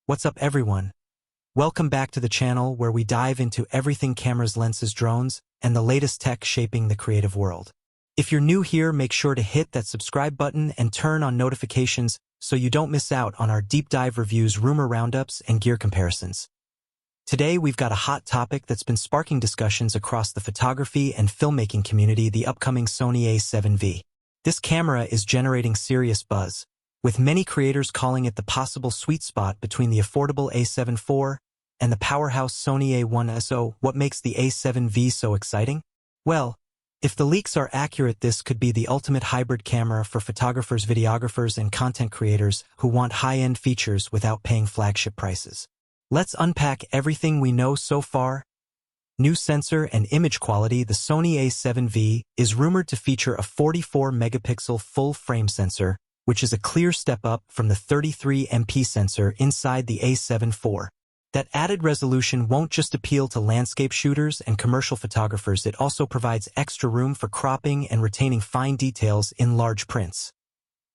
What's up everyone? Welcome back to the channel where we dive into everything cameras, lenses, drones, and the latest tech shaping the creative world. If you're new here, make sure to hit that subscribe button and turn on notifications so you don't miss out on our deep dive reviews, rumor roundups, and gear comparisons. Today we've got a hot topic that's been sparking discussions across the photography and filmmaking community: the upcoming Sony A7V. This camera is generating serious buzz, with many creators calling it the possible sweet spot between the affordable A7 IV and the powerhouse Sony A1. So, what makes the A7V so exciting? Well, if the leaks are accurate, this could be the ultimate hybrid camera for photographers, videographers, and content creators who want high-end features without paying flagship prices. Let's unpack everything we know so far. New sensor and image quality: the Sony A7V is rumored to feature a 44-megapixel full-frame sensor, which is a clear step up from the 33MP sensor inside the A7 IV. That added resolution won't just appeal to landscape shooters and commercial photographers, it also provides extra room for cropping and retaining fine details in large prints.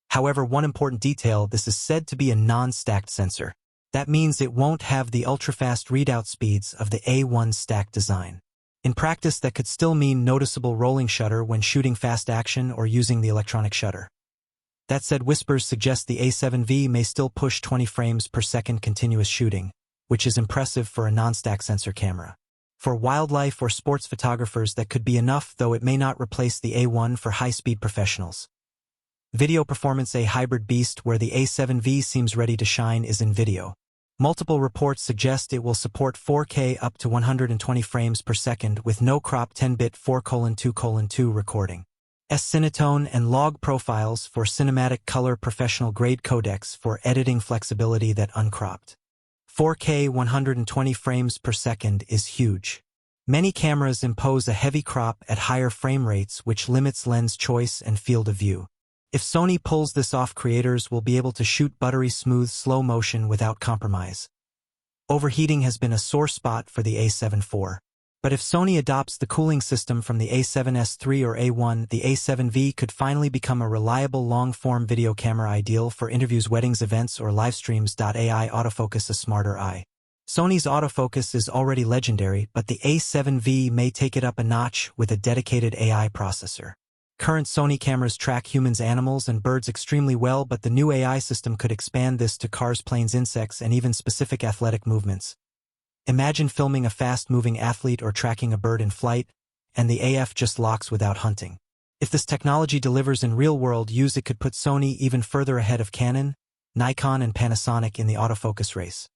However, one important detail: this is said to be a non-stacked sensor. That means it won't have the ultra-fast readout speeds of the A1 stacked design. In practice, that could still mean noticeable rolling shutter when shooting fast action or using the electronic shutter. That said, whispers suggest the A7V may still push 20 frames per second continuous shooting, which is impressive for a non-stack sensor camera. For wildlife or sports photographers, that could be enough, though it may not replace the A1 for high-speed professionals. Video performance: a hybrid beast where the A7V seems ready to shine is in video. Multiple reports suggest it will support 4K up to 120 frames per second with no crop, 10-bit 4:2:2 recording. Cinetone and log profiles for cinematic color, professional-grade codecs for editing flexibility. That uncropped 4K 120 frames per second is huge. Many cameras impose a heavy crop at higher frame rates, which limits lens choice and field of view. If Sony pulls this off, creators will be able to shoot buttery smooth slow motion without compromise. Overheating has been a sore spot for the A7 IV. But if Sony adopts the cooling system from the A7S III or A1, the A7V could finally become a reliable long-form video camera, ideal for interviews, weddings, events, or live streams. AI autofocus: a smarter eye. Sony's autofocus is already legendary, but the A7V may take it up a notch with a dedicated AI processor. Current Sony cameras track humans, animals, and birds extremely well, but the new AI system could expand this to cars, planes, insects, and even specific athletic movements. Imagine filming a fast-moving athlete or tracking a bird in flight, and the AF just locks without hunting. If this technology delivers in real-world use, it could put Sony even further ahead of Canon, Nikon, and Panasonic in the autofocus race.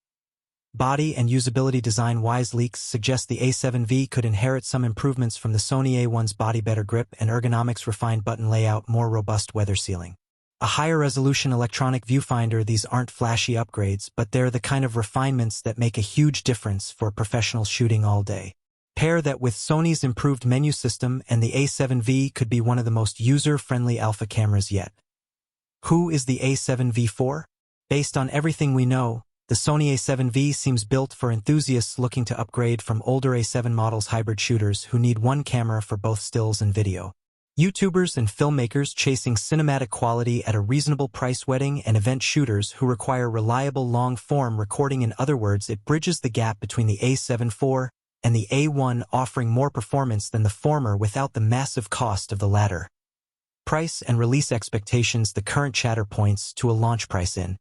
Body and usability: design-wise, leaks suggest the A7V could inherit some improvements from the Sony A1's body: better grip and ergonomics, refined button layout, more robust weather sealing. A higher resolution electronic viewfinder. These aren't flashy upgrades, but they're the kind of refinements that make a huge difference for professional shooting all day. Pair that with Sony's improved menu system, and the A7V could be one of the most user-friendly alpha cameras yet. Who is the A7V for? Based on everything we know, the Sony A7V seems built for enthusiasts looking to upgrade from older A7 models, hybrid shooters who need one camera for both stills and video, YouTubers and filmmakers chasing cinematic quality at a reasonable price, wedding and event shooters who require reliable long-form recording. In other words, it bridges the gap between the A7 IV and the A1, offering more performance than the former without the massive cost of the latter. Price and release expectations: the current chatter points to a launch price in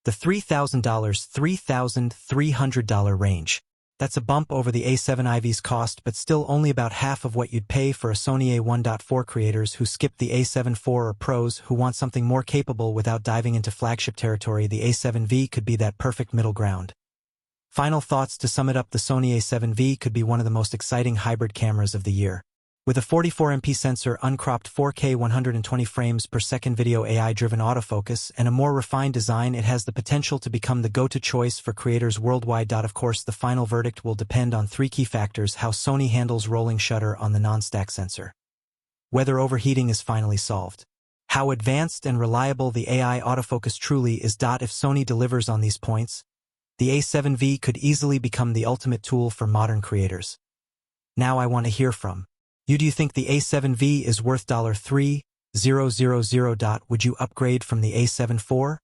the $3,000 $3,300 range. That's a bump over the A7 IV's cost, but still only about half of what you'd pay for a Sony A1. For creators who skip the A7 IV or pros who want something more capable without diving into flagship territory, the A7V could be that perfect middle ground. Final thoughts: to sum it up, the Sony A7V could be one of the most exciting hybrid cameras of the year. With a 44MP sensor, uncropped 4K 120 frames per second video, AI-driven autofocus, and a more refined design, it has the potential to become the go-to choice for creators worldwide. Of course, the final verdict will depend on three key factors: how Sony handles rolling shutter on the non-stack sensor, whether overheating is finally solved, how advanced and reliable the AI autofocus truly is. If Sony delivers on these points, the A7V could easily become the ultimate tool for modern creators. Now I want to hear from you. Do you think the A7V is worth $3,000? Would you upgrade from the A7 IV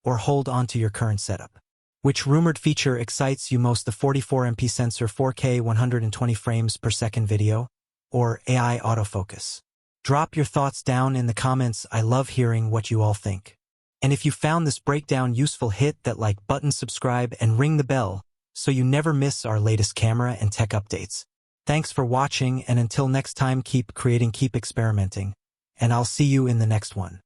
or hold on to your current setup? Which rumored feature excites you most, the 44MP sensor, 4K 120 frames per second video, or AI autofocus? Drop your thoughts down in the comments. I love hearing what you all think. And if you found this breakdown useful, hit that like button, subscribe, and ring the bell so you never miss our latest camera and tech updates. Thanks for watching, and until next time, keep creating, keep experimenting, and I'll see you in the next one.